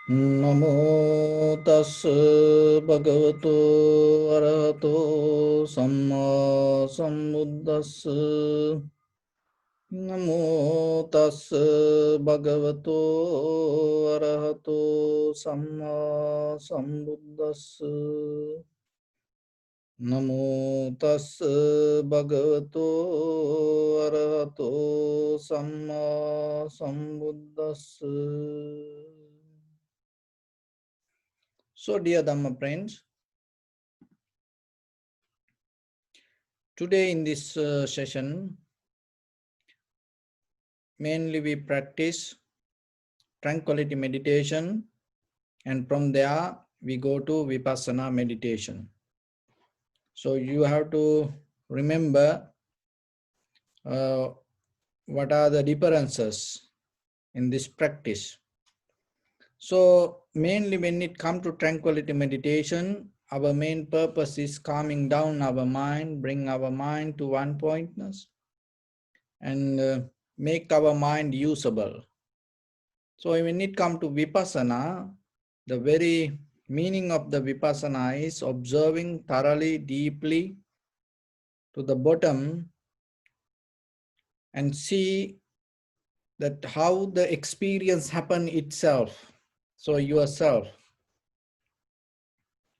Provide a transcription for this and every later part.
Namo tassa bhagavato arahato samma sambuddhassa. Namo tassa bhagavato arahato samma sambuddhassa. Namo tassa bhagavato arahato samma sambuddhassa. So, dear Dhamma friends, today in this session, mainly we practice tranquility meditation, and from there we go to Vipassana meditation. So, you have to remember what are the differences in this practice. So, mainly when it comes to tranquility meditation, our main purpose is calming down our mind, bring our mind to one pointness, and make our mind usable. So when it comes to Vipassana, the very meaning of the Vipassana is observing thoroughly, deeply to the bottom and see that how the experience happen itself. So yourself.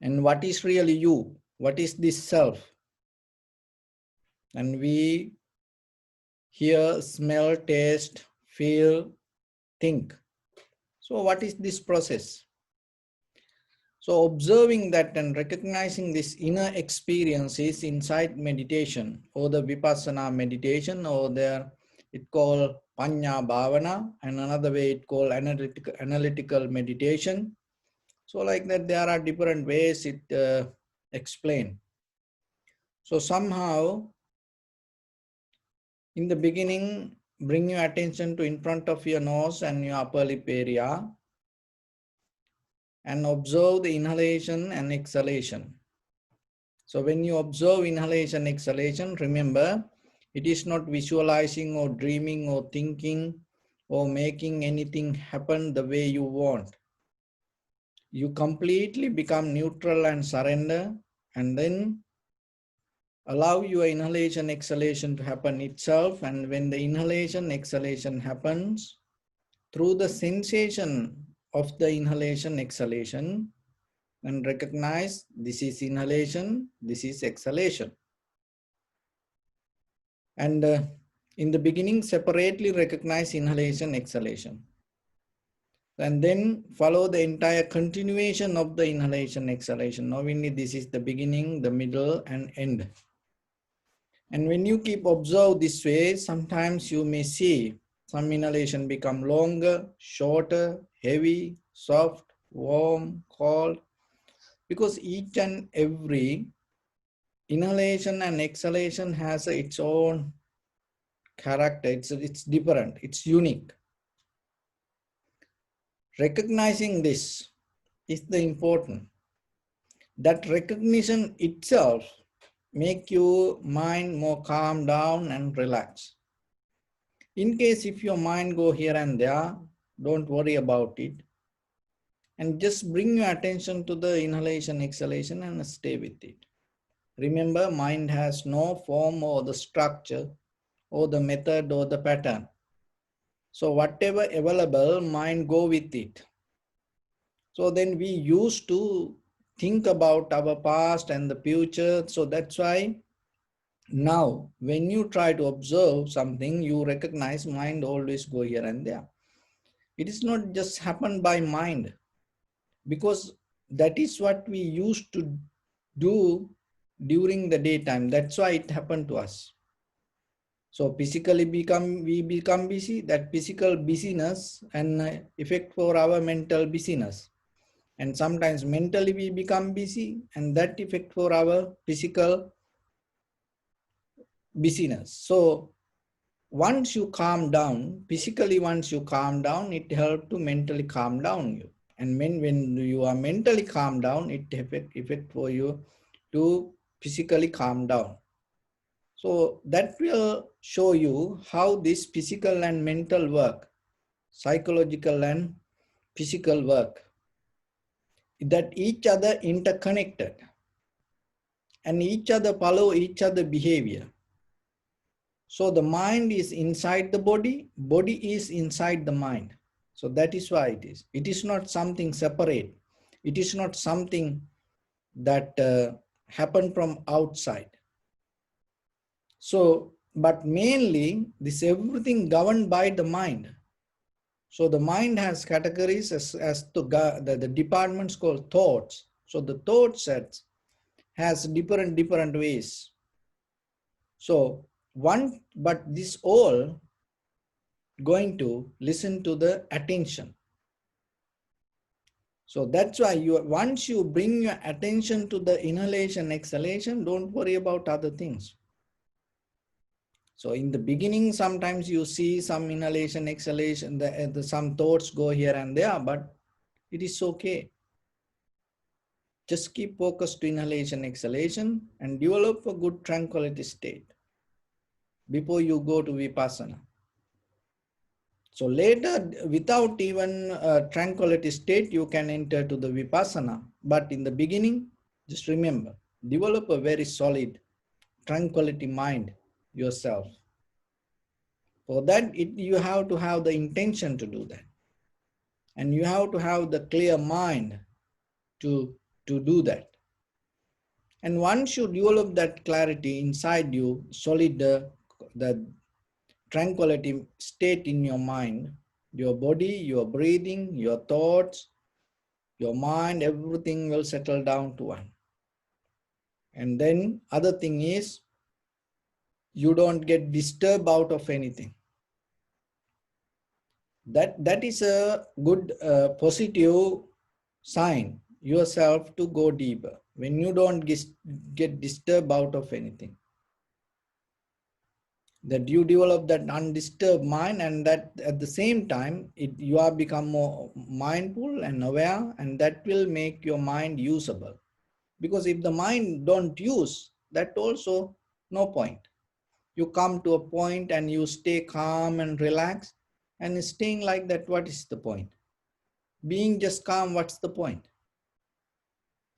And what is really you? What is this self? And we hear, smell, taste, feel, think. So what is this process? So observing that and recognizing this inner experience is inside meditation or the Vipassana meditation, or there it called Panya Bhavana, and another way it called analytical meditation. So like that there are different ways it explained. So somehow in the beginning, bring your attention to in front of your nose and your upper lip area and observe the inhalation and exhalation. So when you observe inhalation, exhalation, remember, it is not visualizing or dreaming or thinking or making anything happen the way you want. You completely become neutral and surrender, and then allow your inhalation, exhalation to happen itself. And when the inhalation, exhalation happens, through the sensation of the inhalation, exhalation, and recognize this is inhalation, this is exhalation. And in the beginning, separately recognize inhalation, exhalation. And then follow the entire continuation of the inhalation, exhalation. Knowing this is the beginning, the middle, and end. And when you keep observe this way, sometimes you may see some inhalation become longer, shorter, heavy, soft, warm, cold, because each and every inhalation and exhalation has its own character. It's different, it's unique. Recognizing this is the important. That recognition itself make your mind more calm down and relax. In case if your mind go here and there, don't worry about it. And just bring your attention to the inhalation, exhalation and stay with it. Remember, mind has no form or the structure or the method or the pattern. So whatever available, mind go with it. So then we used to think about our past and the future. So that's why now when you try to observe something, you recognize mind always go here and there. It is not just happen by mind, because that is what we used to do during the daytime. That's why it happened to us. So physically we become busy, that physical busyness and effect for our mental busyness. And sometimes mentally we become busy, and that effect for our physical busyness. So once you calm down, physically once you calm down, it helps to mentally calm down you. And when you are mentally calm down, it effect for you to physically calm down. So that will show you how this physical and mental work, psychological and physical work. that each other interconnected and each other follow each other behavior. So the mind is inside the body, body is inside the mind. So that is why it is. It is not something separate. It is not something that happened from outside. So, but mainly this everything governed by the mind. So the mind has categories as the departments called thoughts. So the thought sets has different ways. So but this all going to listen to the attention. So that's why once you bring your attention to the inhalation, exhalation, don't worry about other things. So in the beginning, sometimes you see some inhalation, exhalation, some thoughts go here and there, but it is okay. Just keep focused to inhalation, exhalation, and develop a good tranquility state before you go to vipassana. So later, without even a tranquility state, you can enter to the vipassana. But in the beginning, just remember, develop a very solid tranquility mind yourself. For that, you have to have the intention to do that. And you have to have the clear mind to do that. And once you develop that clarity inside you, solid the tranquility state in your mind, your body, your breathing, your thoughts, your mind, everything will settle down to one. And then other thing is, you don't get disturbed out of anything. That is a good positive sign yourself to go deeper when you don't get disturbed out of anything. That you develop that undisturbed mind, and that at the same time you are become more mindful and aware, and that will make your mind usable. Because if the mind don't use, that also no point. You come to a point and you stay calm and relaxed, and staying like that, what is the point? Being just calm, what's the point?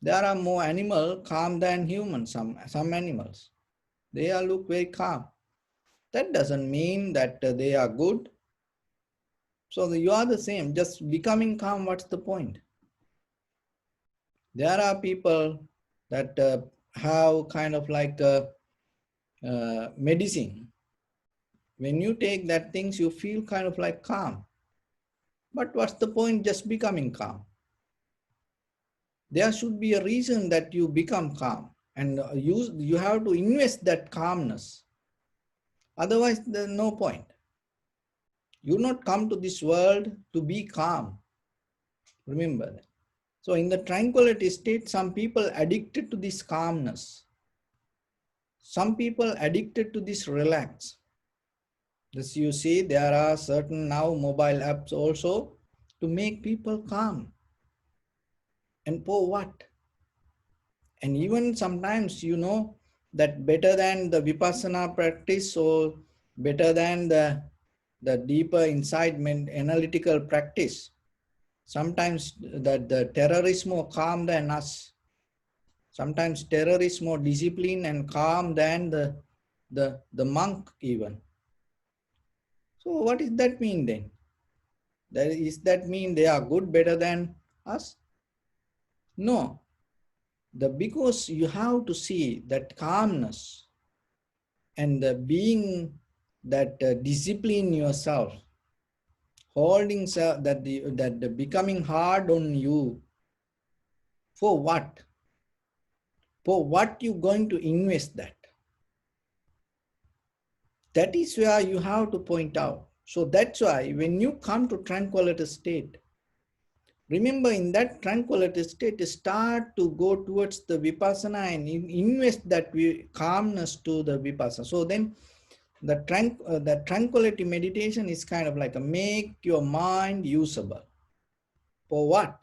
There are more animals calm than humans, some animals. They all look very calm. That doesn't mean that they are good. So you are the same, just becoming calm, what's the point? There are people that have kind of like medicine. When you take that things, you feel kind of like calm. But what's the point just becoming calm? There should be a reason that you become calm, and you have to invest that calmness. Otherwise, there's no point. You not come to this world to be calm. Remember that. So in the tranquility state, some people addicted to this calmness. Some people addicted to this relax. As you see, there are certain now mobile apps also to make people calm. And for what? And even sometimes, you know, that better than the vipassana practice, or better than the deeper inside analytical practice, sometimes the terror is more calm than us. Sometimes terror is more disciplined and calm than the monk even. So what does that mean then? Is that mean they are good, better than us? No. Because you have to see that calmness and the being that discipline yourself, holding that the becoming hard on you. For what? For what you going to invest that? That is where you have to point out. So that's why when you come to tranquility state, remember in that tranquility state, start to go towards the vipassana and invest that calmness to the vipassana. So then the tranquility meditation is kind of like a make your mind usable. For what?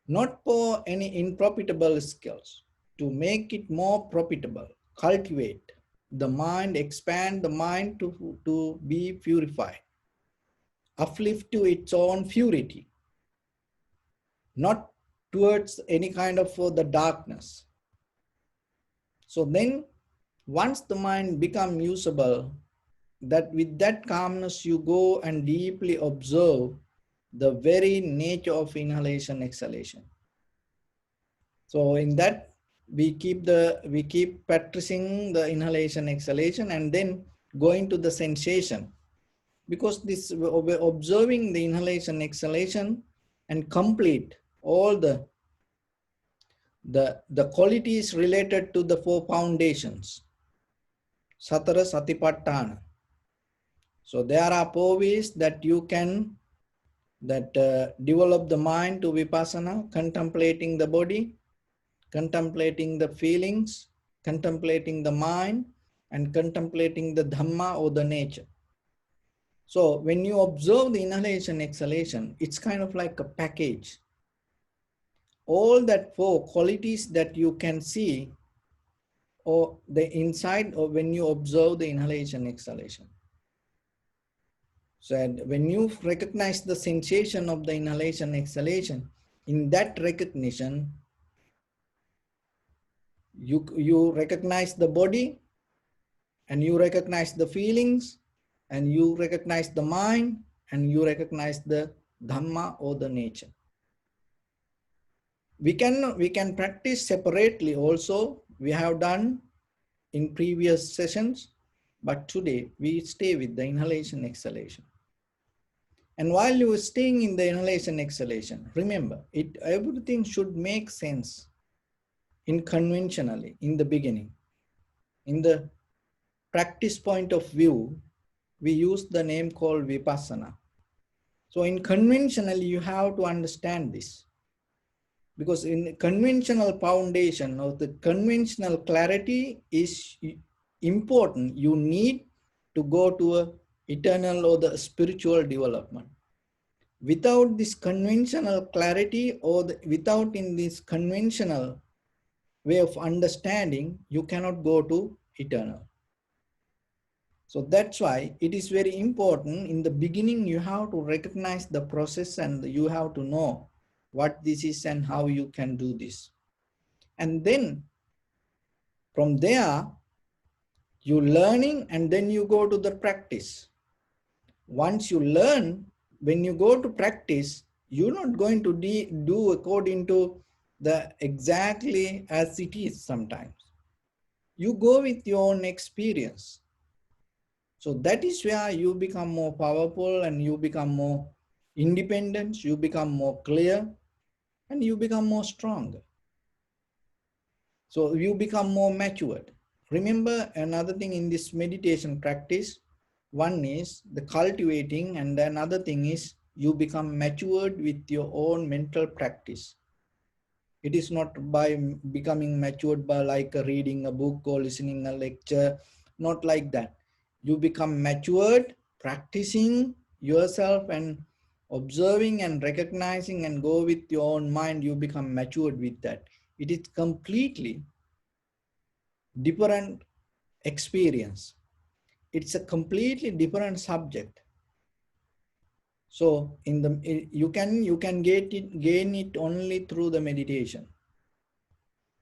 Not for any unprofitable skills. To make it more profitable, cultivate the mind, expand the mind to be purified, uplift to its own purity. Not towards any kind of the darkness. So then once the mind become usable, that with that calmness you go and deeply observe the very nature of inhalation exhalation. So in that we keep practicing the inhalation exhalation and then going to the sensation, because this observing the inhalation exhalation and complete all the qualities related to the four foundations, Satara Satipatthana. So there are four ways that you can develop the mind to vipassana: contemplating the body, contemplating the feelings, contemplating the mind, and contemplating the Dhamma or the nature. So when you observe the inhalation exhalation, it's kind of like a package. All that four qualities that you can see or the inside or when you observe the inhalation exhalation. So when you recognize the sensation of the inhalation exhalation, in that recognition, you recognize the body, and you recognize the feelings, and you recognize the mind, and you recognize the Dhamma or the nature. We can practice separately also. We have done in previous sessions, but today we stay with the inhalation exhalation. And while you are staying in the inhalation exhalation, remember, everything should make sense in conventionally in the beginning. In the practice point of view, we use the name called vipassana. So in conventionally, you have to understand this, because in conventional foundation or the conventional clarity is important. You need to go to a eternal or the spiritual development. Without this conventional clarity or without in this conventional way of understanding, you cannot go to eternal. So that's why it is very important in the beginning. You have to recognize the process and you have to know what this is and how you can do this. And then from there, you learning and then you go to the practice. Once you learn, when you go to practice, you're not going to do according to the exactly as it is sometimes. You go with your own experience. So that is where you become more powerful and you become more independent, you become more clear, and you become more strong. So you become more matured. Remember another thing in this meditation practice, one is the cultivating, and another thing is you become matured with your own mental practice. It is not by becoming matured by like reading a book or listening a lecture, not like that. You become matured, practicing yourself and observing and recognizing and go with your own mind, you become matured with that. It is completely different experience. It's a completely different subject. So you can gain it only through the meditation.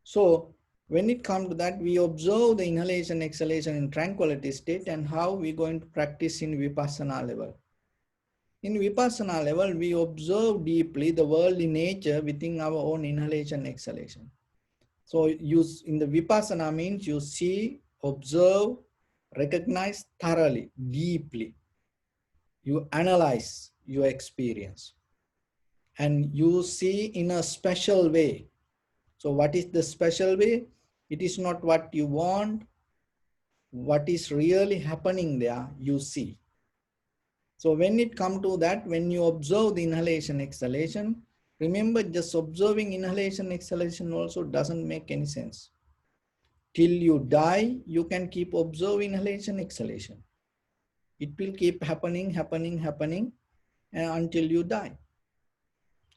So when it comes to that, we observe the inhalation, exhalation in tranquility state and how we're going to practice in vipassana level. In vipassana level, we observe deeply the worldly nature within our own inhalation, exhalation. So in the vipassana means you see, observe, recognize thoroughly, deeply. You analyze your experience and you see in a special way. So what is the special way? It is not what you want. What is really happening there, you see. So when it comes to that, when you observe the inhalation, exhalation, remember just observing inhalation, exhalation also doesn't make any sense. Till you die, you can keep observing inhalation, exhalation. It will keep happening until you die.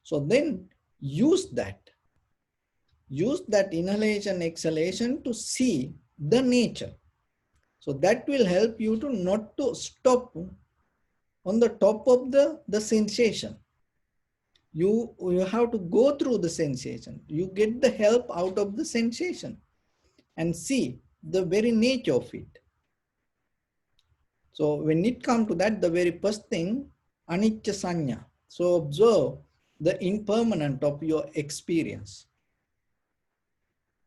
So then use that inhalation, exhalation to see the nature. So that will help you to not to stop on the top of the sensation. You have to go through the sensation. You get the help out of the sensation and see the very nature of it. So when it comes to that, the very first thing, anicca sanya. So observe the impermanent of your experience.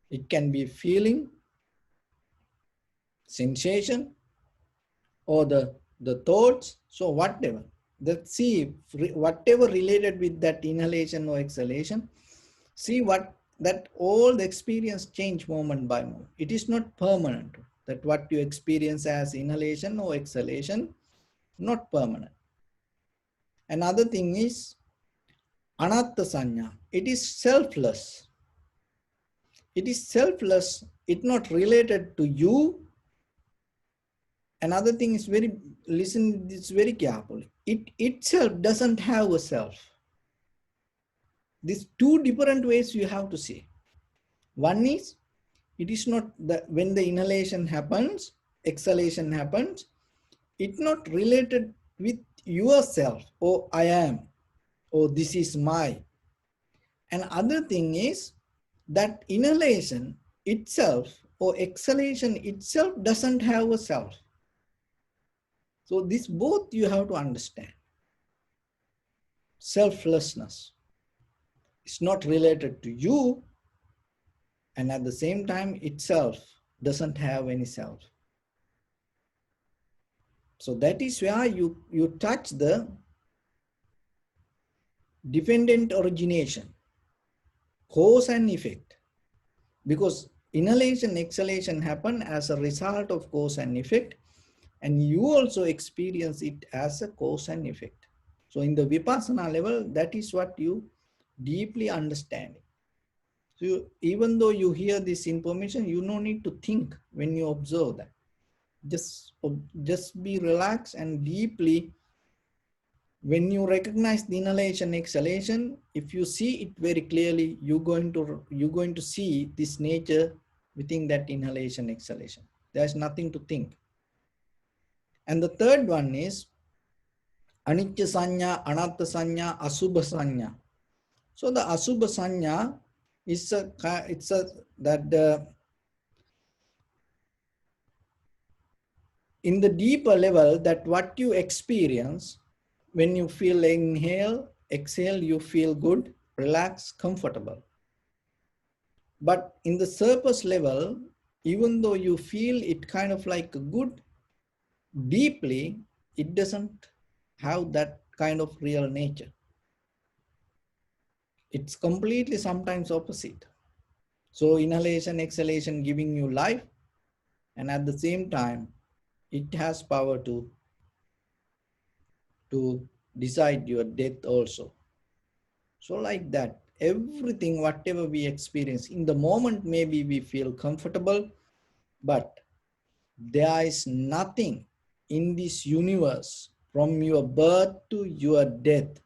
It can be feeling, sensation, or the thoughts. So whatever. Let's see whatever related with that inhalation or exhalation. See what that all the experience change moment by moment. It is not permanent. That what you experience as inhalation or exhalation, not permanent. Another thing is anatta sanya. It is selfless. It is selfless. It's not related to you. Another thing is listen this very carefully. It itself doesn't have a self. These two different ways you have to see. One is, it is not when the inhalation happens, exhalation happens, it's not related with yourself, oh I am, oh this is my. And other thing is that inhalation itself or exhalation itself doesn't have a self. So this both you have to understand. Selflessness. It's not related to you, and at the same time itself doesn't have any self. So that is where you touch the dependent origination, cause and effect. Because inhalation, exhalation happen as a result of cause and effect, and you also experience it as a cause and effect. So in the Vipassana level, that is what you deeply understand. So even though you hear this information, you no need to think when you observe that. Just be relaxed and deeply. When you recognize the inhalation, exhalation, if you see it very clearly, you're going to see this nature within that inhalation, exhalation. There's nothing to think. And the third one is anicca sanya, anatta sanya, asubha sanya. So the asubha sanya is in the deeper level, that what you experience when you feel inhale, exhale, you feel good, relaxed, comfortable. But in the surface level, even though you feel it kind of like good, deeply, it doesn't have that kind of real nature. It's completely sometimes opposite. So inhalation, exhalation giving you life, and at the same time, it has power to decide your death also. So like that, everything, whatever we experience, in the moment maybe we feel comfortable, but there is nothing in this universe from your birth to your death,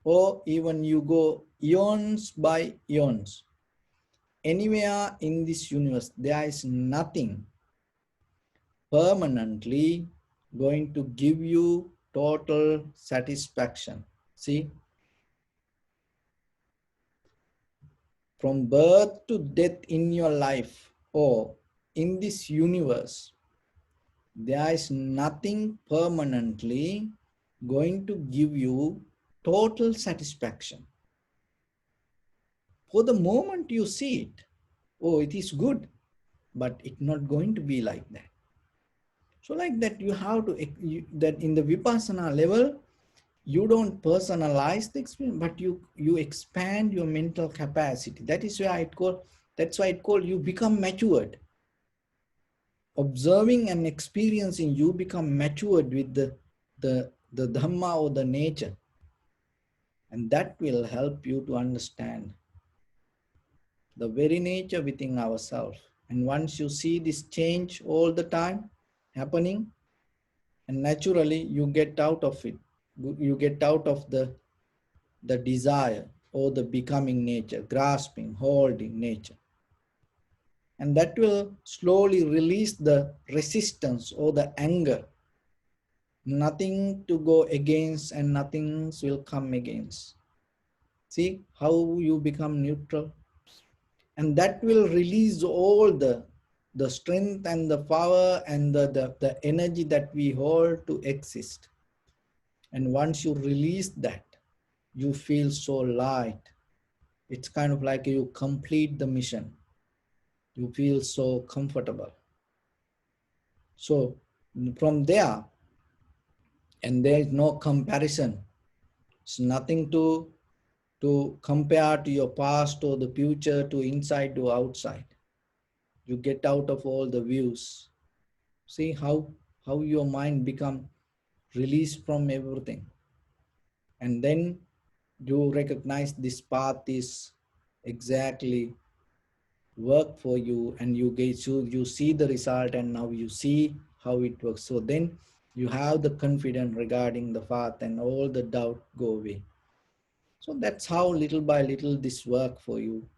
or even you go eons by eons. Anywhere in this universe, there is nothing permanently going to give you total satisfaction. See, from birth to death in your life or in this universe, there is nothing permanently going to give you total satisfaction. For the moment you see it, oh, it is good, but it's not going to be like that. So like that, you have to, that in the Vipassana level, you don't personalize the experience, but you expand your mental capacity. That is why that's why it called you become matured. Observing and experiencing, you become matured with the Dhamma or the nature. And that will help you to understand the very nature within ourselves. And once you see this change all the time happening, and naturally you get out of it, you get out of the desire or the becoming nature, grasping, holding nature. And that will slowly release the resistance or the anger. Nothing to go against and nothing will come against. See how you become neutral, and that will release all the strength and the power and the energy that we hold to exist. And once you release that, you feel so light. It's kind of like you complete the mission. You feel so comfortable. So from there, and there is no comparison. It's nothing to compare to your past or the future, to inside to outside. You get out of all the views. See how your mind become released from everything. And then you recognize this path is exactly work for you, and you see the result, and now you see how it works. So then you have the confidence regarding the path, and all the doubt go away. So that's how little by little this work for you.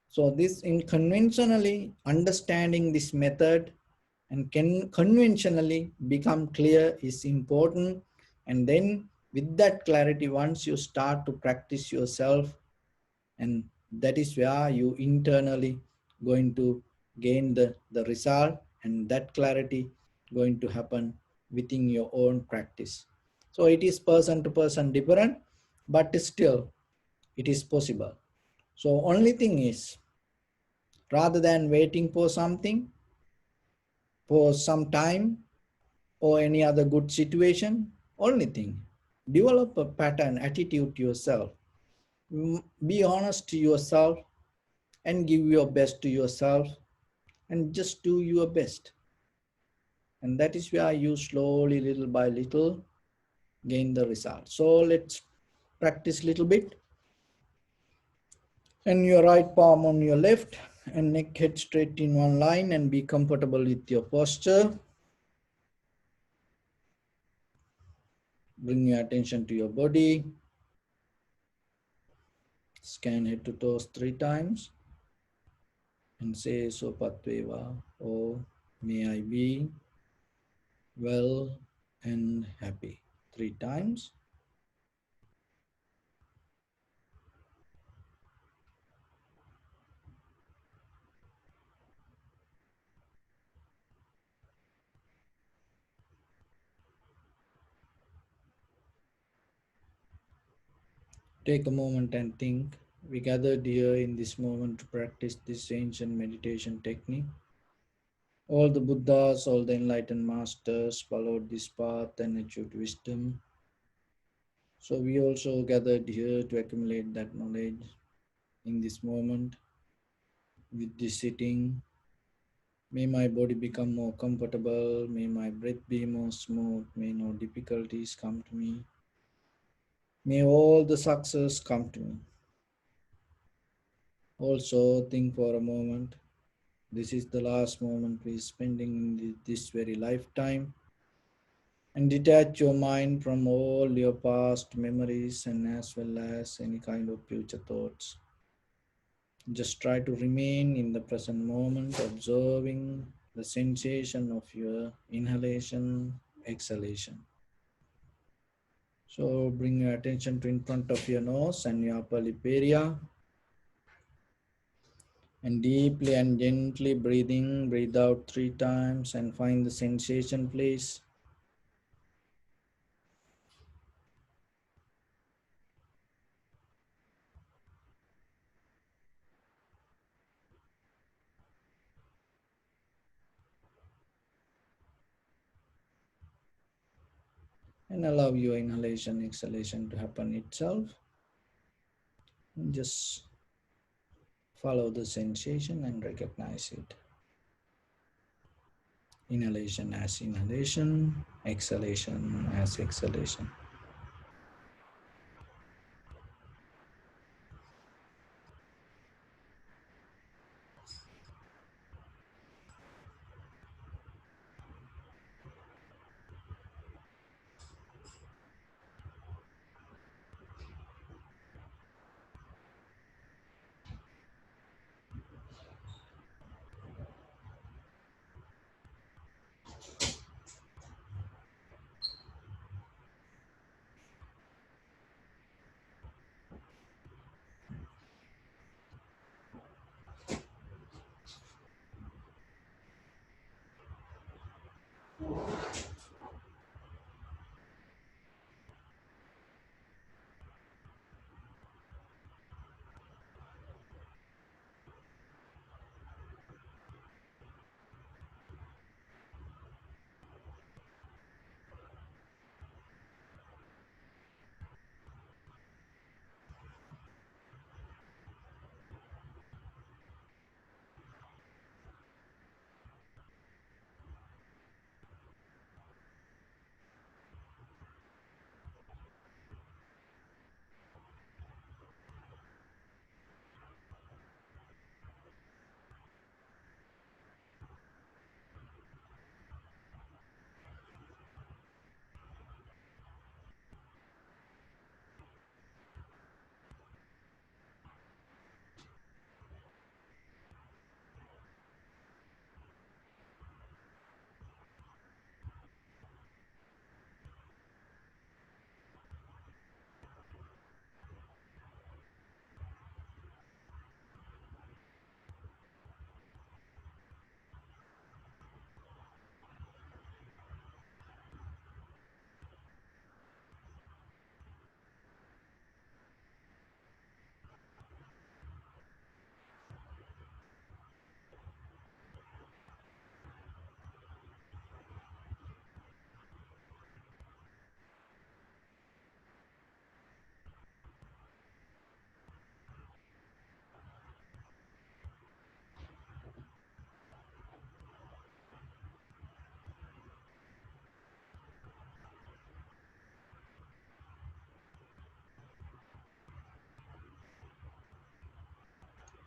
So this in conventionally understanding this method and can conventionally become clear is important. And then with that clarity, once you start to practice yourself, and that is where you internally going to gain the result, and that clarity going to happen within your own practice. So it is person to person different, but still it is possible. So only thing is, rather than waiting for something for some time or any other good situation, only thing, develop a pattern attitude to yourself. Be honest to yourself and give your best to yourself, and just do your best. And that is where you slowly, little by little, gain the result. So let's practice little bit. And your right palm on your left, and neck head straight in one line, and be comfortable with your posture. Bring your attention to your body. Scan head to toes 3 times and say Sopatveva, or may I be well and happy, 3 times. Take a moment and think. We gathered here in this moment to practice this ancient meditation technique. All the Buddhas, all the enlightened masters followed this path and achieved wisdom. So we also gathered here to accumulate that knowledge in this moment with this sitting. May my body become more comfortable. May my breath be more smooth. May no difficulties come to me. May all the success come to me. Also think for a moment. This is the last moment we are spending in this very lifetime. And detach your mind from all your past memories and as well as any kind of future thoughts. Just try to remain in the present moment, observing the sensation of your inhalation, exhalation. So bring your attention to in front of your nose and your upper lip area. And deeply and gently breathe in, breathe out 3 times, and find the sensation, please. And allow your inhalation, exhalation to happen itself. And just follow the sensation and recognize it. Inhalation as inhalation, exhalation as exhalation.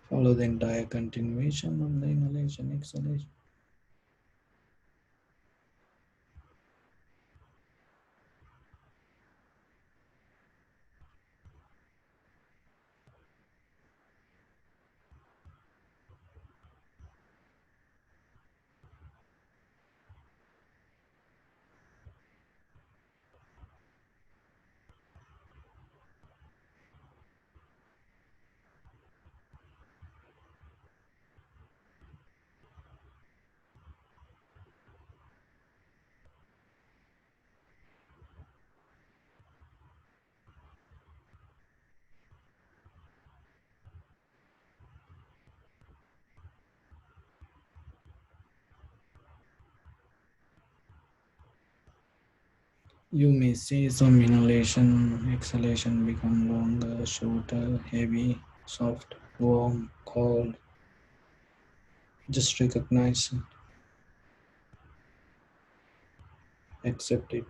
Follow the entire continuation of the inhalation, exhalation. You may see some inhalation, exhalation become longer, shorter, heavy, soft, warm, cold. Just recognize it, accept it.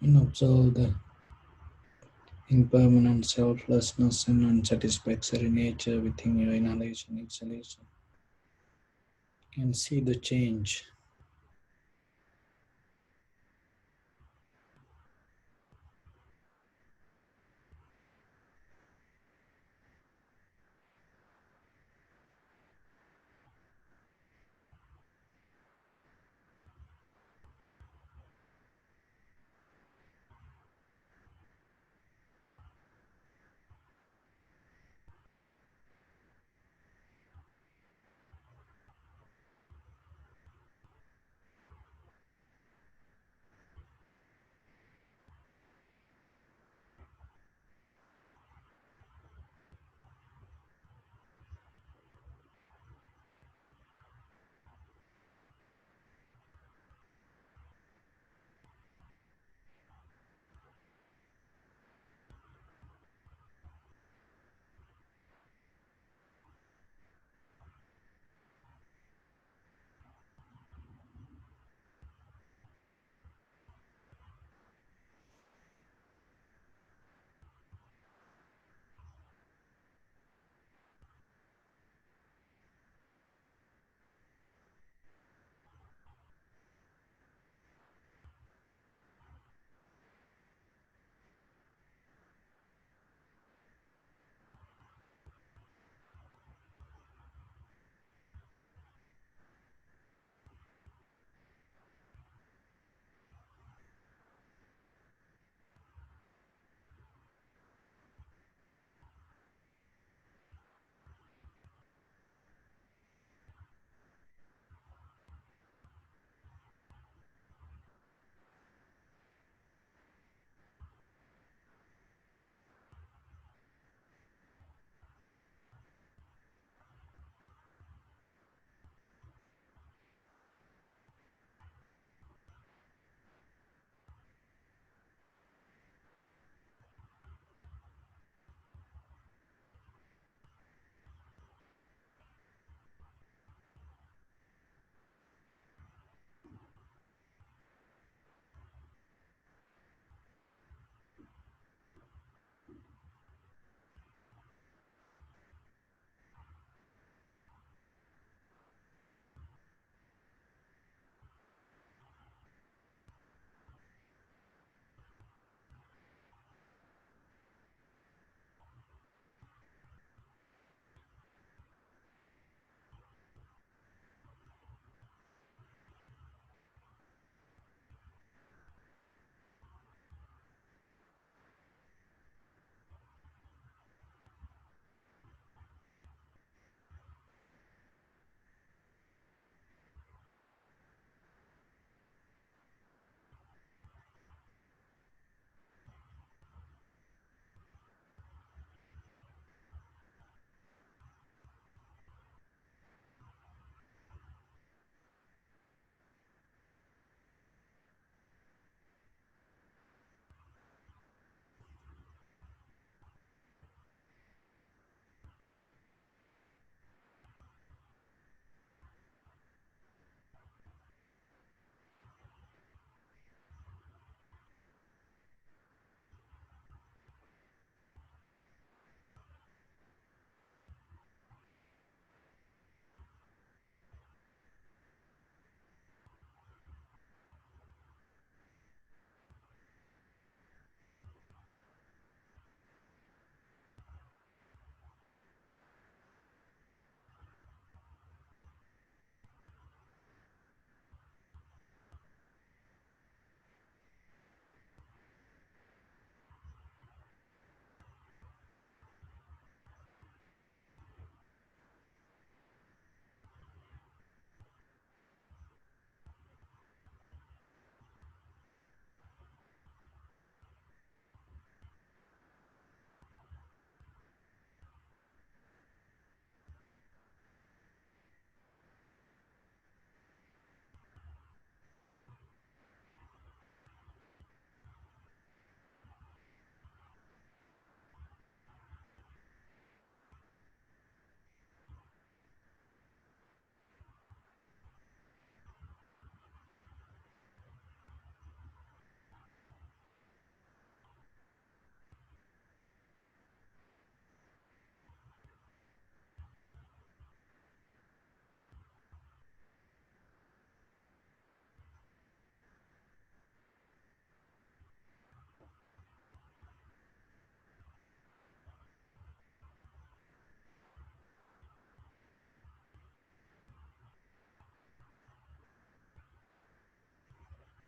And observe the impermanent selflessness and unsatisfactory nature within your inhalation, exhalation. And see the change.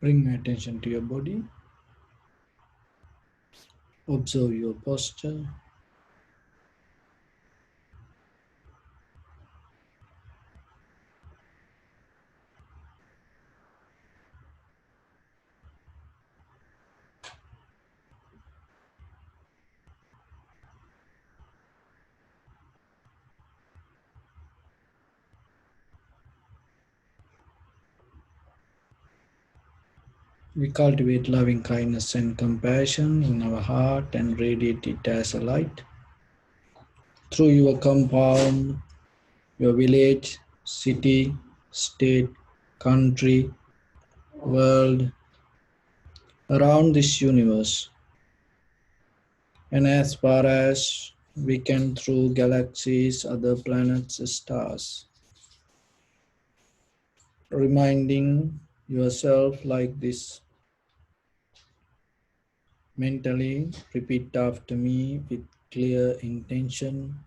Bring attention to your body. Observe your posture. We cultivate loving kindness and compassion in our heart and radiate it as a light through your compound, your village, city, state, country, world, around this universe, and as far as we can through galaxies, other planets, stars, reminding yourself like this mentally. Repeat after me with clear intention.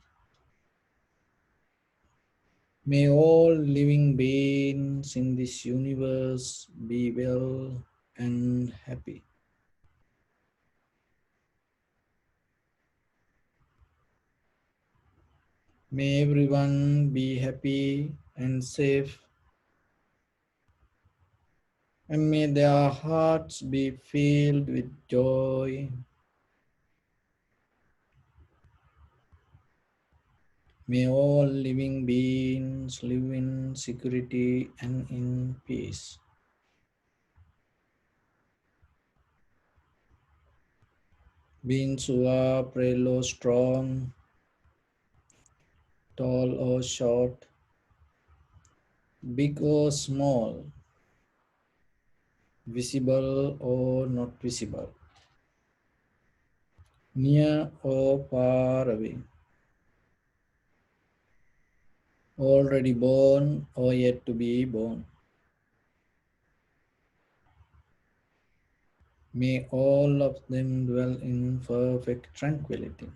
May all living beings in this universe be well and happy. May everyone be happy and safe, and may their hearts be filled with joy. May all living beings live in security and in peace. Beings who are frail or strong, tall or short, big or small, visible or not visible, near or far away, already born or yet to be born. May all of them dwell in perfect tranquility.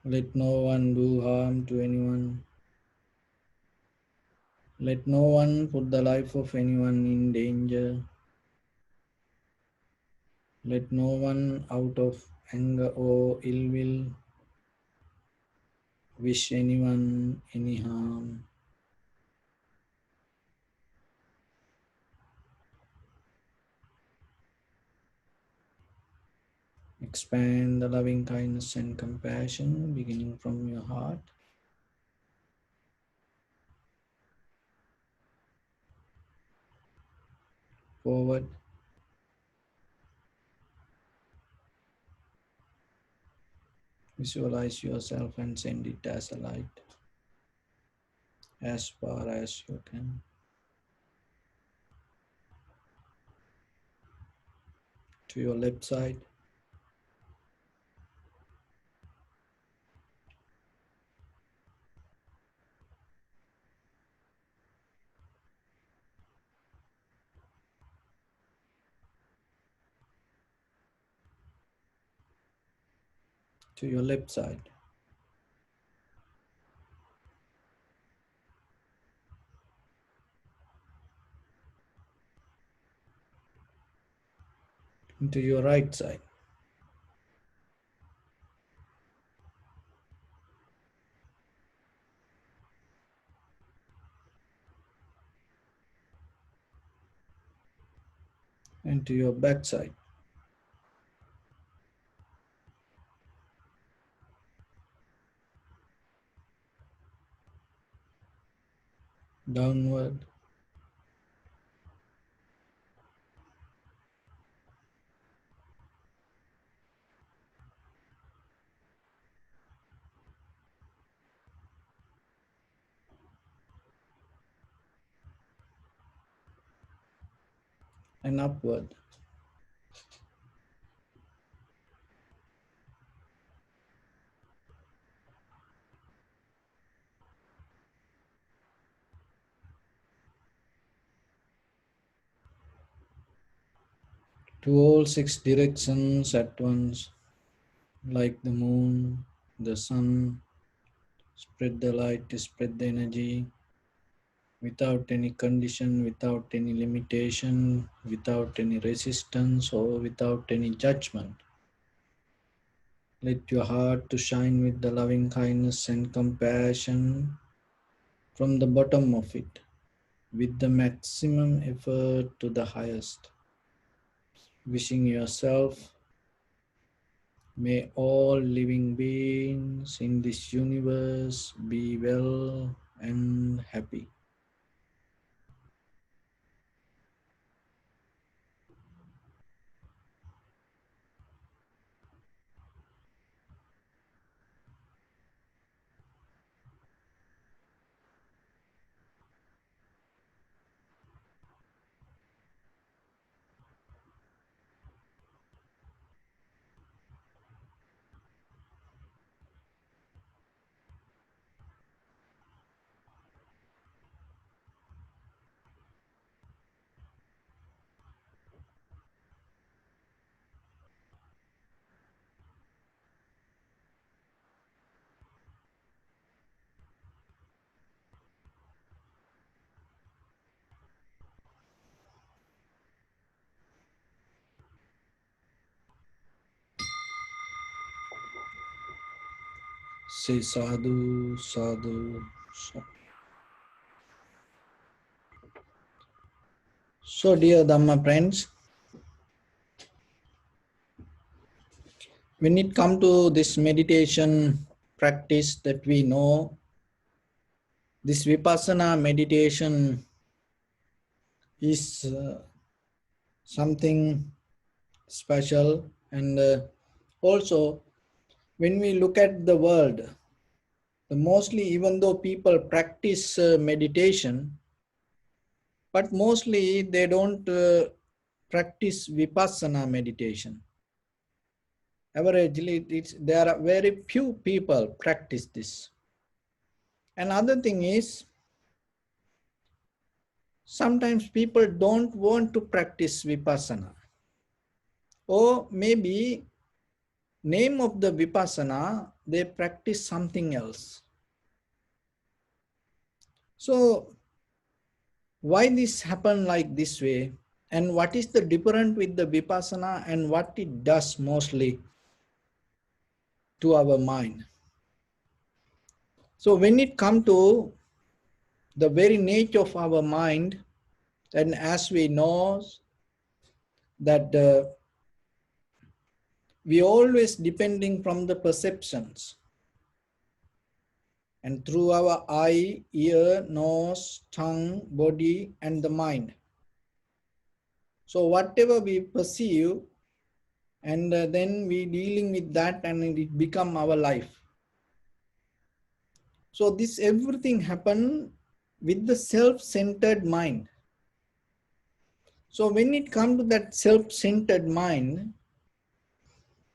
Let no one do harm to anyone. Let no one put the life of anyone in danger. Let no one out of anger or ill will wish anyone any harm. Expand the loving kindness and compassion beginning from your heart. Forward. Visualize yourself and send it as a light as far as you can. To your left side. To your left side. To your right side. And to your back side. Downward. And upward. To all six directions at once, like the moon, the sun. Spread the light, spread the energy without any condition, without any limitation, without any resistance or without any judgment. Let your heart to shine with the loving kindness and compassion from the bottom of it, with the maximum effort to the highest. Wishing yourself, may all living beings in this universe be well and happy. Say sadhu, sadhu, sadhu. So, dear Dhamma friends, when it comes to this meditation practice that we know, this Vipassana meditation is something special, and also when we look at the world, mostly even though people practice meditation, but mostly they don't practice Vipassana meditation. Averagely, there are very few people practice this. Another thing is, sometimes people don't want to practice Vipassana. Or maybe name of the Vipassana, they practice something else. So why this happen like this way? And what is the difference with the Vipassana and what it does mostly to our mind? So when it comes to the very nature of our mind, and as we know that we always depending from the perceptions, and through our eye, ear, nose, tongue, body, and the mind. So whatever we perceive, and then we dealing with that, and it become our life. So this everything happen with the self-centered mind. So when it comes to that self-centered mind,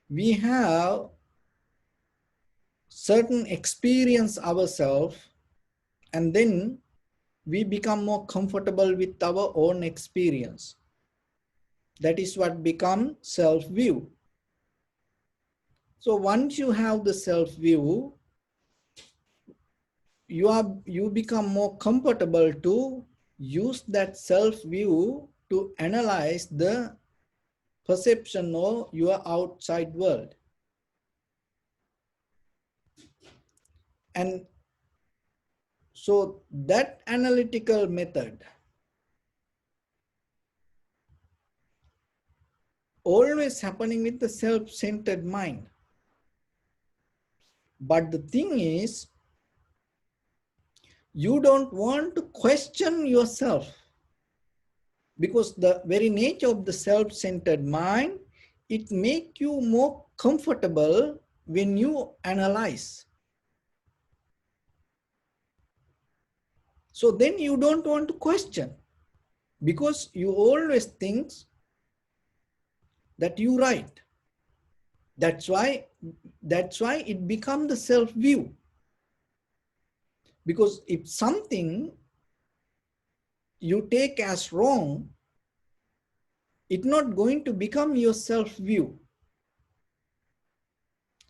we have certain experience ourselves, and then we become more comfortable with our own experience. That is what becomes self-view. So once you have the self-view, you become more comfortable to use that self-view to analyze the perception of your outside world. And so that analytical method always happening with the self-centered mind. But the thing is, you don't want to question yourself, because the very nature of the self-centered mind, it makes you more comfortable when you analyze. So then you don't want to question, because you always think that you right. That's why it becomes the self-view. Because if something you take as wrong, it's not going to become your self-view.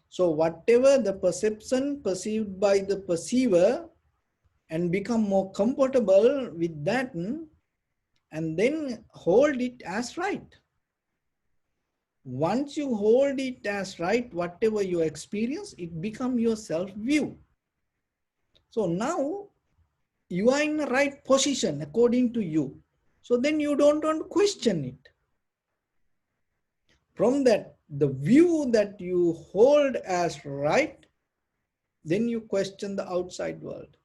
So whatever the perception perceived by the perceiver, and become more comfortable with that, and then hold it as right. Once you hold it as right, whatever you experience, it becomes your self-view. So now you are in the right position according to you. So then you don't want to question it. From that, the view that you hold as right, then you question the outside world.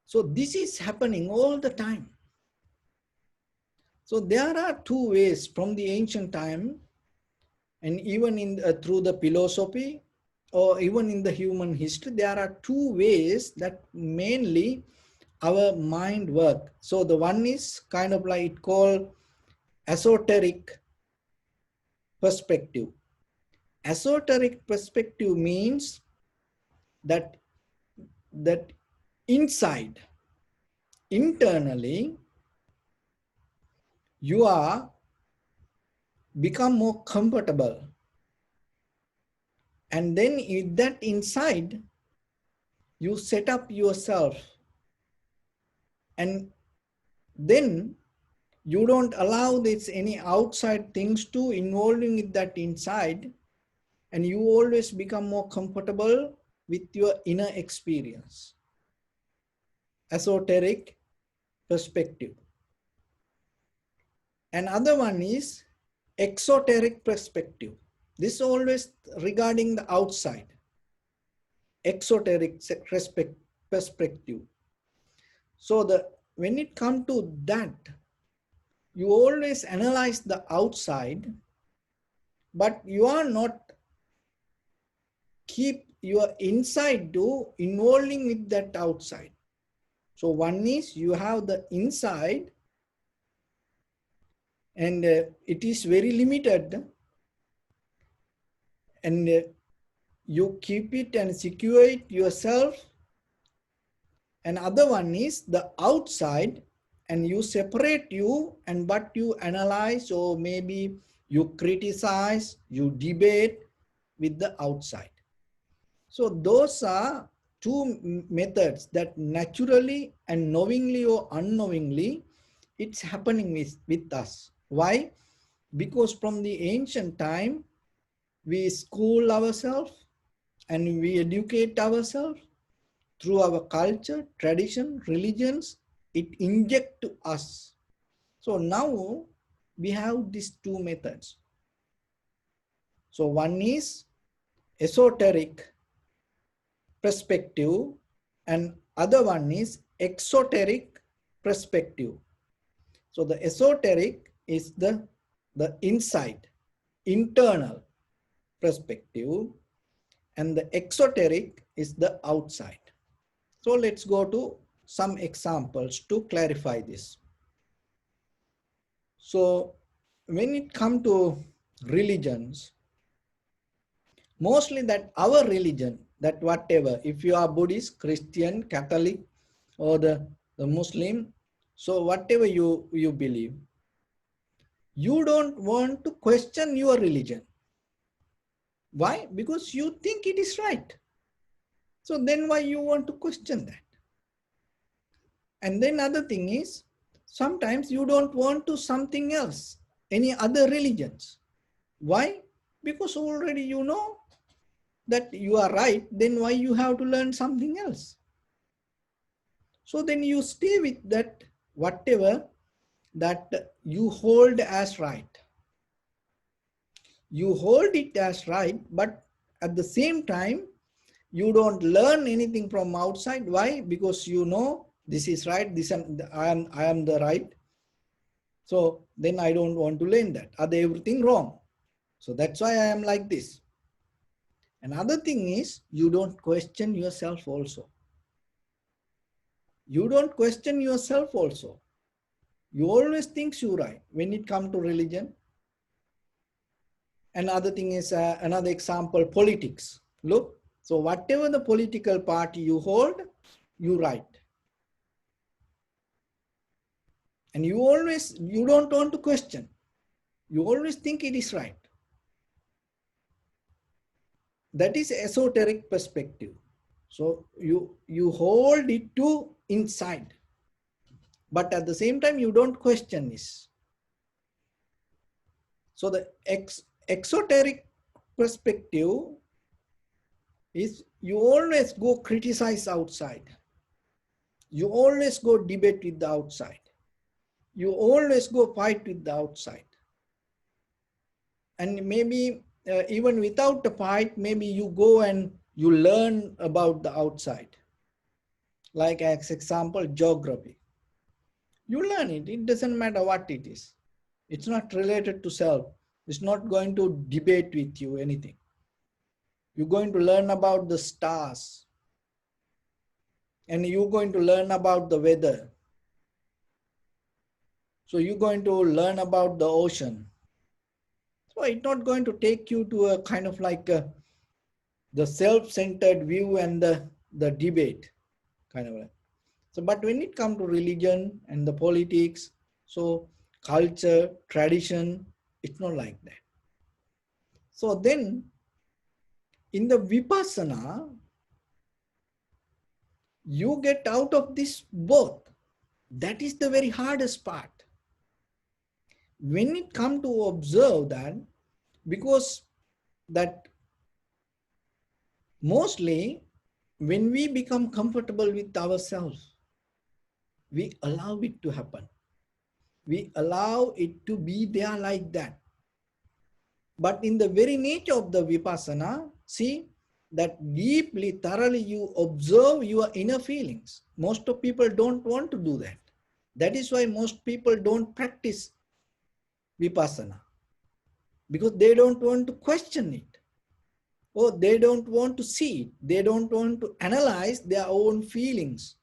So this is happening all the time. So there are two ways from the ancient time, and even in through the philosophy or even in the human history, there are two ways that mainly our mind work. So the one is kind of like it called esoteric perspective. Esoteric perspective means that inside, internally, you are become more comfortable, and then in that inside you set up yourself, and then you don't allow this any outside things to involving in that inside, and you always become more comfortable with your inner experience. Esoteric perspective. Another one is exoteric perspective. This is always regarding the outside. Exoteric perspective. So when it comes to that, you always analyze the outside, but you are not keep your inside to involving with that outside. So one is you have the inside, and it is very limited, and you keep it and secure it yourself. And other one is the outside, and you separate you, and but you analyze, or maybe you criticize, you debate with the outside. So those are two methods that naturally and knowingly or unknowingly it's happening with us. Why? Because from the ancient time we school ourselves and we educate ourselves through our culture, tradition, religions. It inject to us. So now we have these two methods. So one is esoteric perspective, and other one is exoteric perspective. So the esoteric is the inside, internal perspective, and the exoteric is the outside. So let's go to some examples to clarify this. So when it comes to religions, mostly that our religion, that whatever, if you are Buddhist, Christian, Catholic, or the Muslim, so whatever you believe, you don't want to question your religion. Why? Because you think it is right. So then why you want to question that? And then other thing is, sometimes you don't want to something else, any other religions. Why? Because already you know that you are right, then why you have to learn something else? So then you stay with that, whatever that you hold as right. You hold it as right, but at the same time, you don't learn anything from outside. Why? Because you know this is right, I am the right. So then I don't want to learn that. Are they everything wrong? So that's why I am like this. Another thing is, you don't question yourself also. You don't question yourself also. You always think you're right when it comes to religion. Another thing is, another example, politics. Look, so whatever the political party you hold, you right. And you don't want to question. You always think it is right. that is esoteric perspective. So you hold it to inside, but at the same time you don't question this. So the exoteric perspective is you always go criticize outside. You always go debate with the outside. You always go fight with the outside. And maybe even without the fight, maybe you go and you learn about the outside. Like as example, geography. You learn it. It doesn't matter what it is. It's not related to self. It's not going to debate with you anything. You're going to learn about the stars. And you're going to learn about the weather. So you're going to learn about the ocean. So it's not going to take you to a kind of like the self-centered view and the debate kind of. So, but when it comes to religion and the politics, so culture, tradition, it's not like that. So then in the Vipassana, you get out of this both. That is the very hardest part. When it comes to observe that, because that mostly when we become comfortable with ourselves, we allow it to happen. We allow it to be there like that. But in the very nature of the Vipassana, see that deeply, thoroughly you observe your inner feelings. Most of people don't want to do that. That is why most people don't practice Vipassana. Because they don't want to question it. Or they don't want to see it. They don't want to analyze their own feelings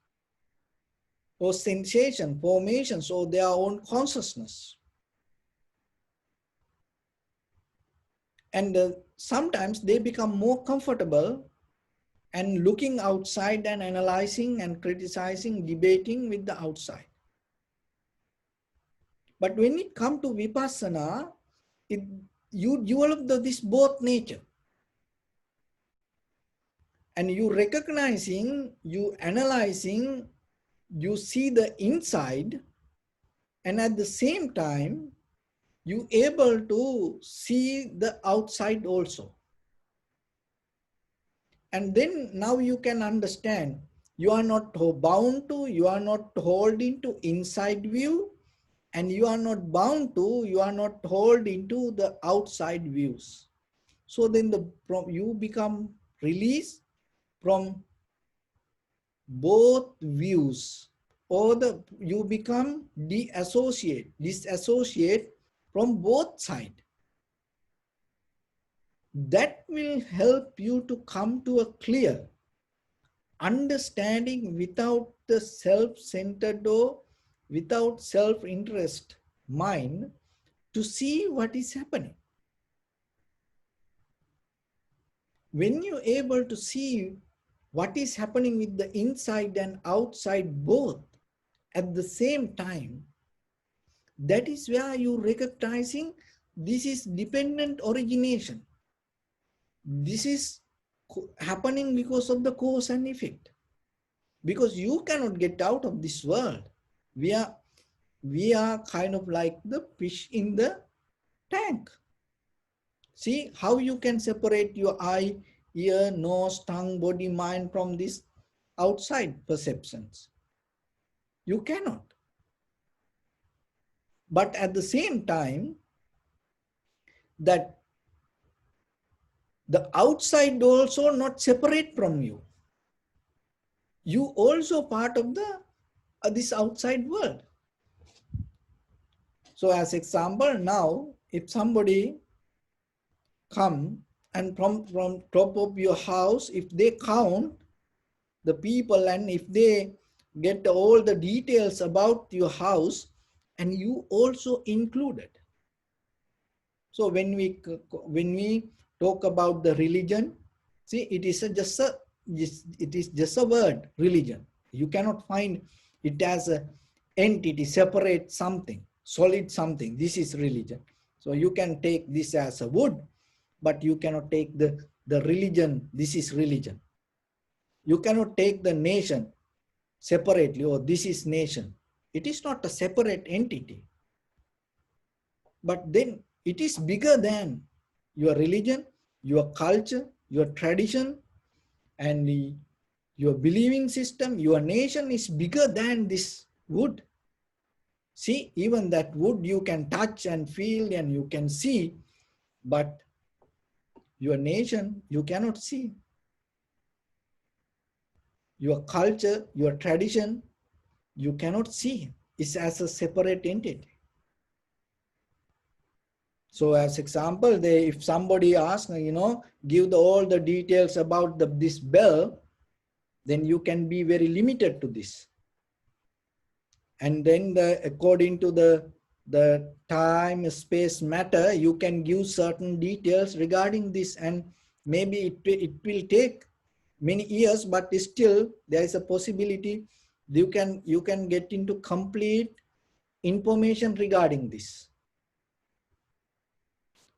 or sensation, formations, or their own consciousness. And sometimes they become more comfortable and looking outside and analyzing and criticizing, debating with the outside. But when it comes to Vipassana, you develop this both nature. And you recognizing, you analyzing, you see the inside, and at the same time, you able to see the outside also. And then now you can understand, you are not bound to, you are not holding to inside view, and you are not bound to, you are not holding to the outside views. So then you become released from both views, or you become disassociate from both sides. That will help you to come to a clear understanding without the self-centered or without self-interest mind to see what is happening. When you're able to see what is happening with the inside and outside both at the same time, that is where you're recognizing this is dependent origination. This is happening because of the cause and effect. Because you cannot get out of this world. We are kind of like the fish in the tank. See how you can separate your eye, ear, nose, tongue, body, mind from these outside perceptions. You cannot. But at the same time, that the outside also not separate from you. You also part of this outside world. So as example, now if somebody come and from top of your house, if they count the people and if they get all the details about your house, and you also included. So when we talk about the religion, see, it is just a word, religion. You cannot find it as an entity, separate something, solid something. This is religion. So you can take this as a wood, but you cannot take the the religion, this is religion. You cannot take the nation separately, oh, this is nation. It is not a separate entity. But then it is bigger than your religion, your culture, your tradition, and your believing system. Your nation is bigger than this wood. See, even that wood you can touch and feel and you can see, but your nation you cannot see. Your culture, your tradition, you cannot see. It's as a separate entity. So as example, if somebody asks, give all the details about this bell, then you can be very limited to this. And then according to the time, space, matter, you can give certain details regarding this, and maybe it will take many years, but still there is a possibility you can get into complete information regarding this.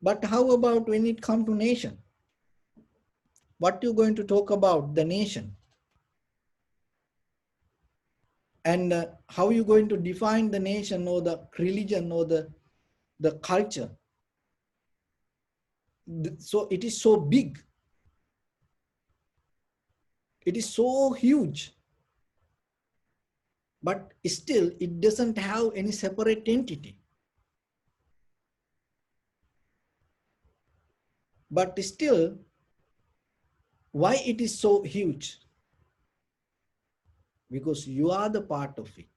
But how about when it comes to nation? What you going to talk about the nation? And how you going to define the nation or the religion or the culture? So it is so big. It is so huge. But still it doesn't have any separate entity. But still, why it is so huge? Because you are the part of it.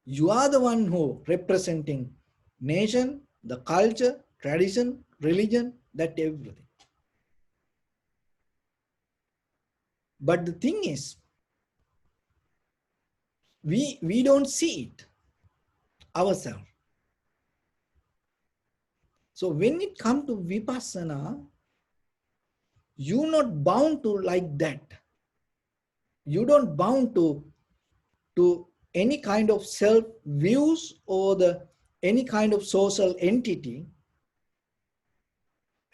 You are the one who representing nation, the culture, tradition, religion, that everything. But the thing is, we don't see it ourselves. So when it comes to vipassana, you're not bound to like that. You don't bound to any kind of self views or any kind of social entity,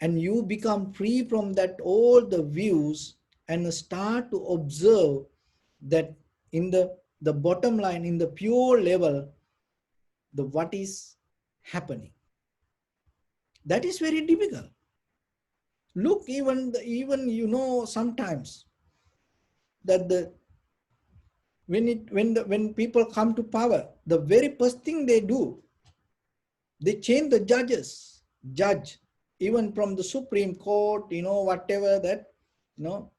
and you become free from that all the views and start to observe that in the bottom line, in the pure level, what is happening. That is very difficult. Look, even sometimes that when people come to power, the very first thing they do, they change the judge, even from the Supreme Court, whatever that,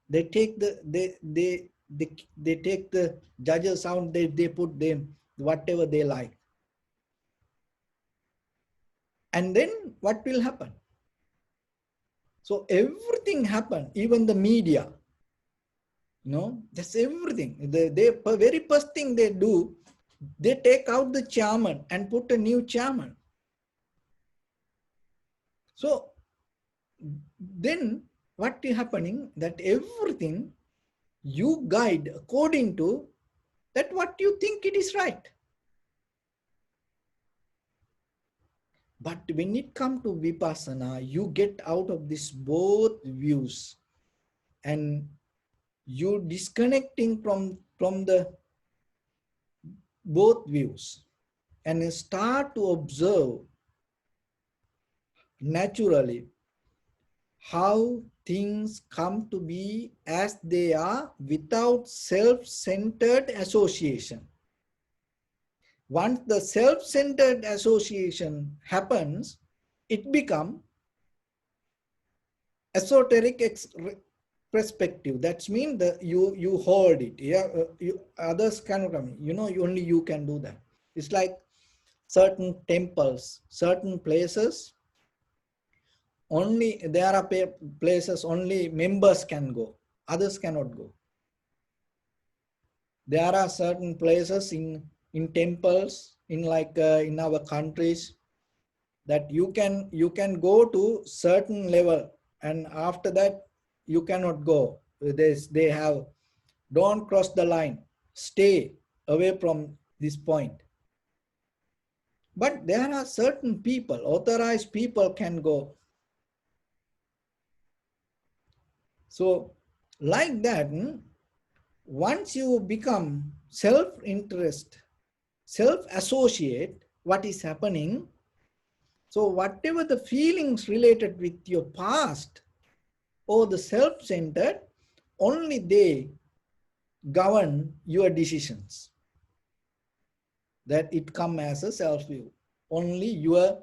they take they take the judges out, they put them whatever they like. And then what will happen? So everything happen, even the media, that's everything. The very first thing they do, they take out the chairman and put a new chairman. So then what is happening, that everything you guide according to that what you think it is right. But when it comes to vipassana, you get out of this both views and you disconnecting from the both views and start to observe naturally how things come to be as they are without self-centered association. Once the self-centered association happens, it becomes esoteric perspective. That means that you hold it. Yeah, others cannot come. Only you can do that. It's like certain temples, certain places. Only there are places only members can go. Others cannot go. There are certain places in temples in our countries that you can go to certain level, and after that you cannot go. They have, don't cross the line, stay away from this point. But there are certain people, authorized people can go. So like that, once you become self-interest, self-associate what is happening, so whatever the feelings related with your past or the self-centered, only they govern your decisions. That it come as a self-view. Only your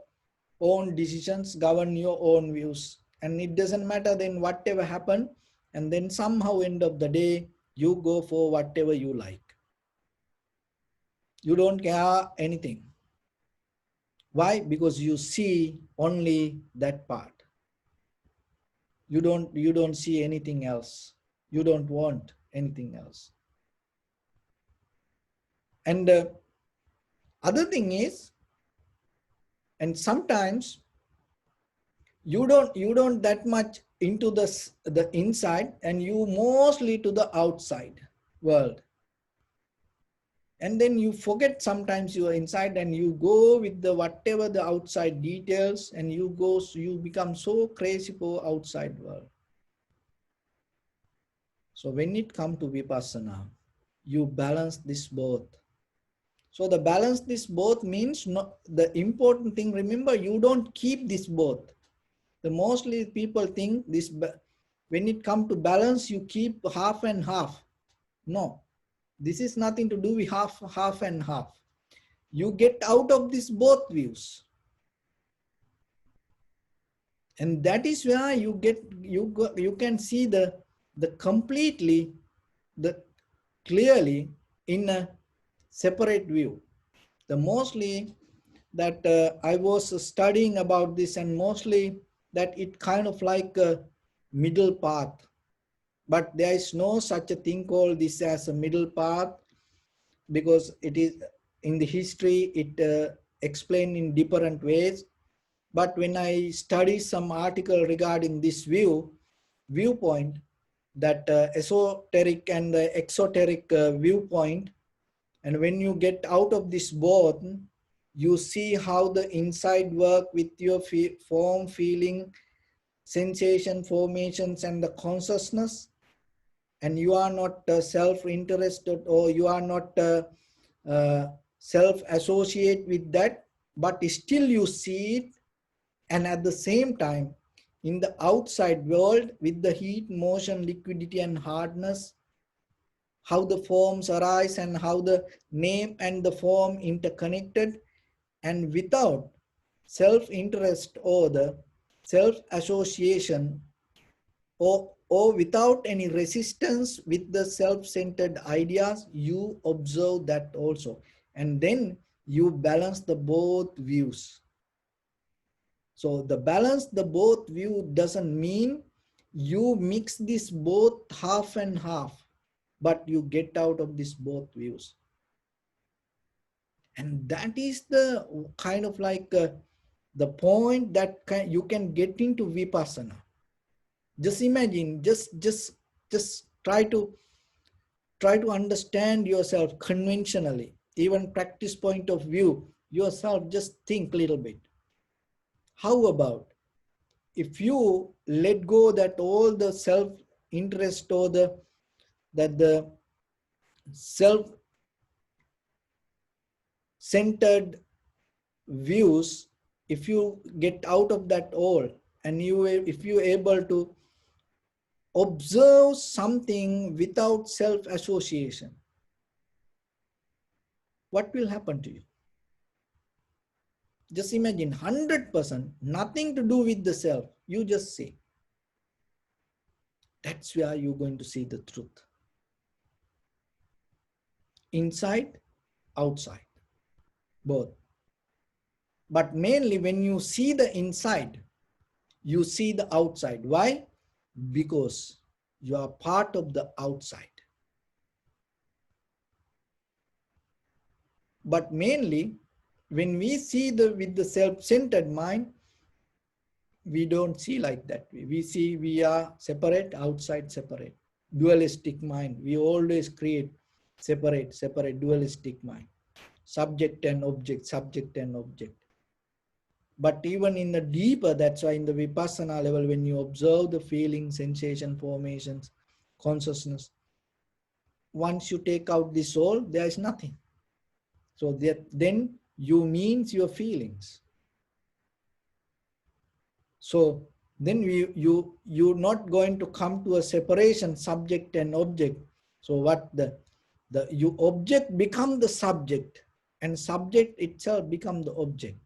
own decisions govern your own views. And it doesn't matter then whatever happened, and then somehow end of the day, you go for whatever you like. You don't care anything. Why? Because you see only that part. You don't see anything else. You don't want anything else. And other thing is, and sometimes you don't that much into the inside, and you mostly to the outside world. And then you forget sometimes you are inside, and you go with the whatever the outside details, and you become so crazy for outside world. So when it comes to vipassana, you balance this both. So the balance this both means, the important thing, remember, you don't keep this both. The mostly people think this, when it comes to balance, you keep half and half. No, this is nothing to do with half and half. You get out of this both views. And that is where you can see the completely, the clearly in a separate view. The mostly that I was studying about this, and mostly that it kind of like a middle path, but there is no such a thing called this as a middle path, because it is in the history it explained in different ways. But when I study some article regarding this viewpoint, that esoteric and the exoteric viewpoint, and when you get out of this both, you see how the inside work with your form, feeling, sensation, formations, and the consciousness, and you are not self-interested, or you are not self-associate with that, but still you see it. And at the same time, in the outside world, with the heat, motion, liquidity, and hardness, how the forms arise, and how the name and the form interconnected, and without self-interest or the self-association, or without any resistance with the self-centered ideas, you observe that also. And then you balance the both views. So the balance the both view doesn't mean you mix this both half and half, but you get out of this both views. And that is the kind of like the point that you can get into vipassana. Just imagine, just try to understand yourself conventionally, even practice point of view yourself. Just think a little bit. How about if you let go that all the self interest, or the self centered views, if you get out of that all, and if you able to observe something without self association, what will happen to you? Just imagine 100%, nothing to do with the self. You just see. That's where you're going to see the truth. Inside, outside, both. But mainly when you see the inside, you see the outside. Why? Because you are part of the outside. But mainly when we see with the self-centered mind, we don't see like that. We see we are separate, outside separate. Dualistic mind. We always create separate dualistic mind. Subject and object, subject and object. But even in the deeper, that's why in the Vipassana level, when you observe the feeling, sensation, formations, consciousness, once you take out the soul, there is nothing. So that then you means your feelings. So then you're not going to come to a separation subject and object. So what the you object become the subject, and subject itself become the object.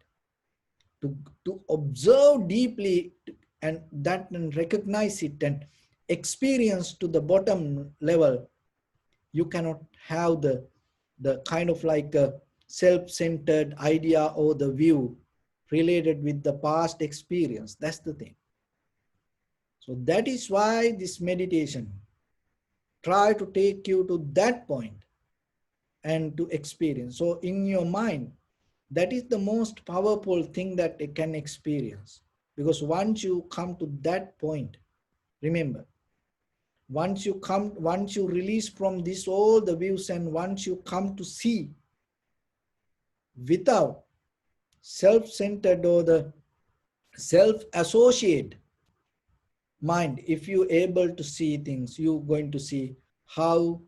To observe deeply and that and recognize it and experience to the bottom level, you cannot have the kind of like a self-centered idea or the view related with the past experience. That's the thing. So that is why this meditation try to take you to that point and to experience. So in your mind, that is the most powerful thing that it can experience. Because once you come to that point, remember, once you release from this all the views, and once you come to see without self-centered or the self-associate mind, if you able to see things, you're going to see how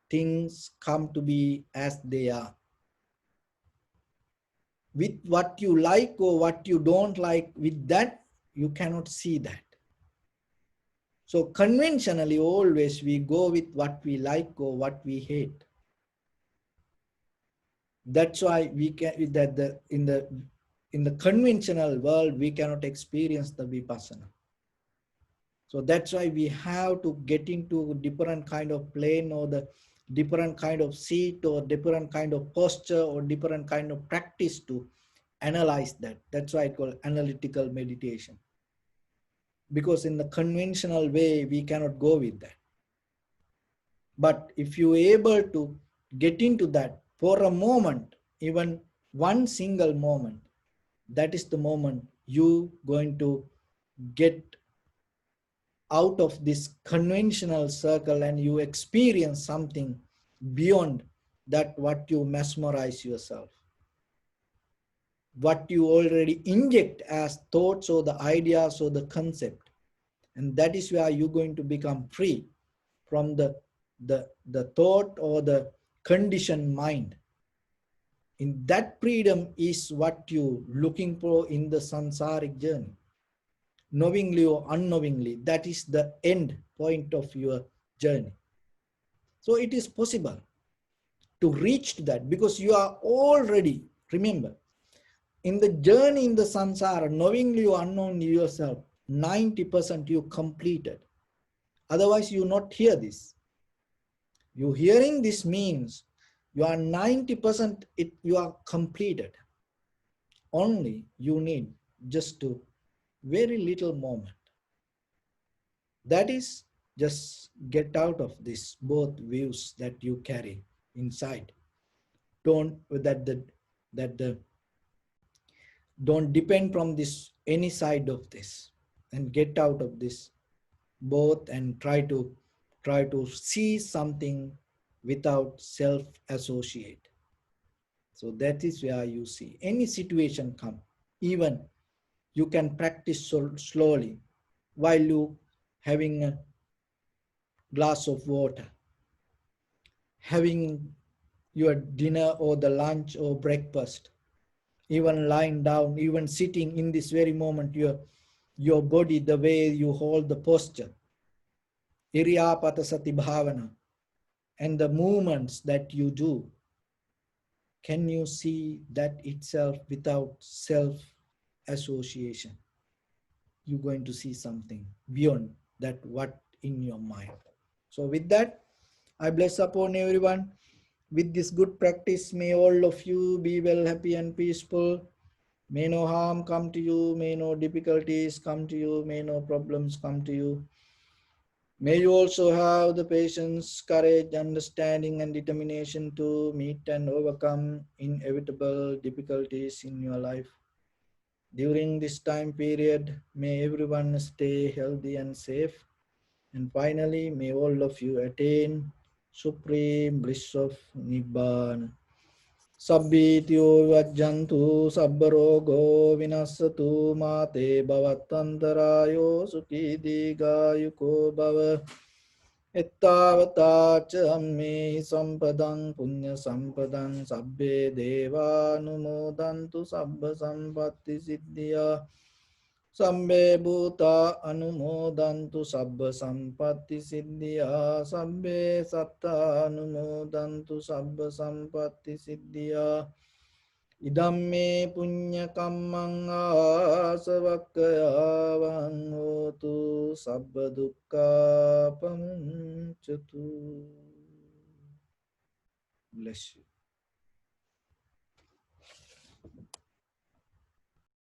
things come to be as they are. With what you like or what you don't like, with that, you cannot see that. So conventionally, always we go with what we like or what we hate. That's why we can that in the conventional world we cannot experience the vipassana. So that's why we have to get into different kind of plane or the different kind of seat or different kind of posture or different kind of practice to analyze that. That's why I call analytical meditation. Because in the conventional way, we cannot go with that. But if you're able to get into that for a moment, even one single moment, that is the moment you going to get out of this conventional circle and you experience something beyond that what you mesmerize yourself, what you already inject as thoughts or the ideas or the concept. And that is where you're going to become free from the thought or the conditioned mind. In that freedom is what you're looking for in the samsaric journey. Knowingly or unknowingly, that is the end point of your journey. So it is possible to reach to that because you are already, remember, in the journey in the samsara, knowingly or unknowingly yourself, 90% you completed. Otherwise, you not hear this. You hearing this means you are 90% you are completed. Only you need just to very little moment. That is just get out of this both views that you carry inside. Don't don't depend from this any side of this, and get out of this both and try to see something without self associate. So that is where you see any situation come. Even you can practice so slowly while you having a glass of water, having your dinner or the lunch or breakfast, even lying down, even sitting in this very moment, your body, the way you hold the posture, iriyapata sati bhavana, and the movements that you do, can you see that itself without self-association? You're going to see something beyond that what in your mind. So with that, I bless upon everyone. With this good practice, may all of you be well, happy and peaceful. May no harm come to you, may no difficulties come to you, may no problems come to you. May you also have the patience, courage, understanding, and determination to meet and overcome inevitable difficulties in your life. During this time period, may everyone stay healthy and safe. And finally, may all of you attain supreme bliss of Nibbana. Sabbityo vajjantu sabbarogo vinasatu mate bhavattantarayo sukhi digayuko bhava ettavatacha amme sampadang punya sampadang sabbe deva anumodantu sabba sampatti siddhya Sambe bhuta anumodantu sabba sampatti siddhya Sabbe satta anumodantu sabba sampatti siddhya Idamme punya kammang asavakkaya hotu sabba dukkha pamuncatu. Bless you.